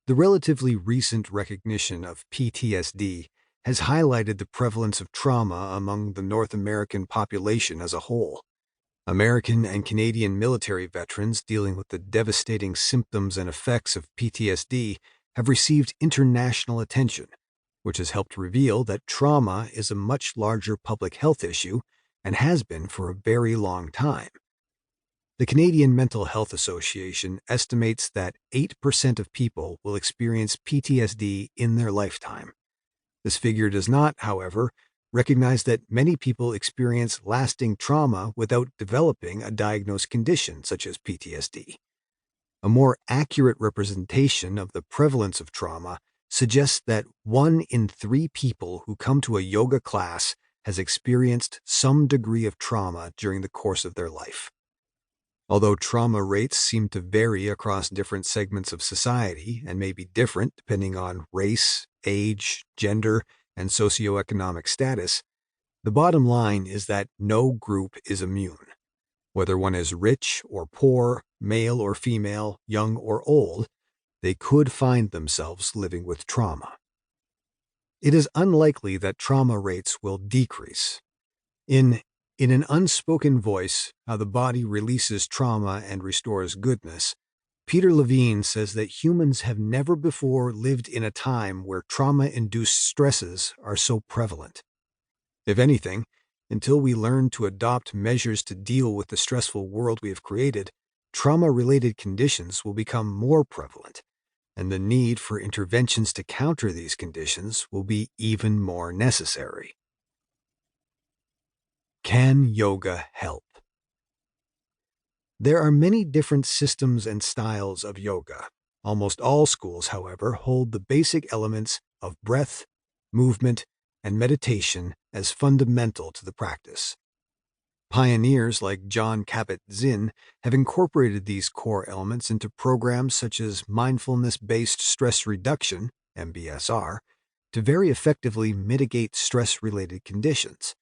The relatively recent recognition of PTSD has highlighted the prevalence of trauma among the North American population as a whole. American and Canadian military veterans dealing with the devastating symptoms and effects of PTSD have received international attention, which has helped reveal that trauma is a much larger public health issue and has been for a very long time. The Canadian Mental Health Association estimates that 8% of people will experience PTSD in their lifetime. This figure does not, however, recognize that many people experience lasting trauma without developing a diagnosed condition such as PTSD. A more accurate representation of the prevalence of trauma suggests that 1 in 3 people who come to a yoga class has experienced some degree of trauma during the course of their life. Although trauma rates seem to vary across different segments of society and may be different depending on race, age, gender, and socioeconomic status, the bottom line is that no group is immune. Whether one is rich or poor, male or female, young or old, they could find themselves living with trauma. It is unlikely that trauma rates will decrease. In an unspoken voice, How the Body Releases Trauma and Restores Goodness, Peter Levine says that humans have never before lived in a time where trauma-induced stresses are so prevalent. If anything, until we learn to adopt measures to deal with the stressful world we have created, trauma-related conditions will become more prevalent, and the need for interventions to counter these conditions will be even more necessary. Can yoga help? There are many different systems and styles of yoga. Almost all schools, however, hold the basic elements of breath, movement, and meditation as fundamental to the practice. Pioneers like John Kabat-Zinn have incorporated these core elements into programs such as mindfulness-based stress reduction, MBSR, to very effectively mitigate stress-related conditions.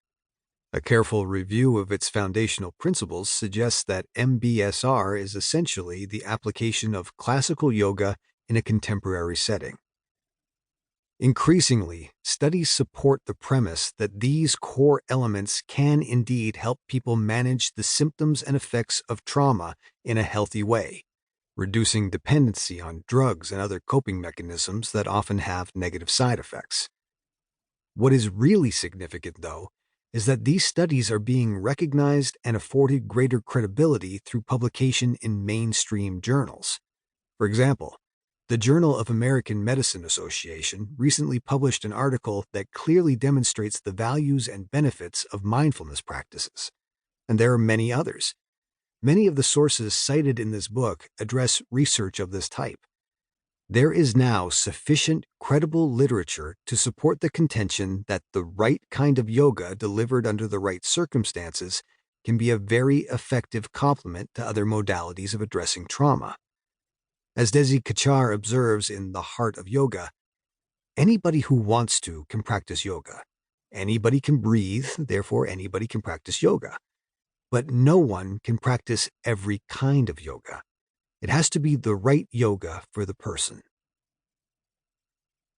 A careful review of its foundational principles suggests that MBSR is essentially the application of classical yoga in a contemporary setting. Increasingly, studies support the premise that these core elements can indeed help people manage the symptoms and effects of trauma in a healthy way, reducing dependency on drugs and other coping mechanisms that often have negative side effects. What is really significant, though, is that these studies are being recognized and afforded greater credibility through publication in mainstream journals. For example, the Journal of American Medicine Association recently published an article that clearly demonstrates the values and benefits of mindfulness practices. And there are many others. Many of the sources cited in this book address research of this type. There is now sufficient credible literature to support the contention that the right kind of yoga delivered under the right circumstances can be a very effective complement to other modalities of addressing trauma. As Desi Kachar observes in The Heart of Yoga, anybody who wants to can practice yoga. Anybody can breathe, therefore anybody can practice yoga. But no one can practice every kind of yoga. It has to be the right yoga for the person.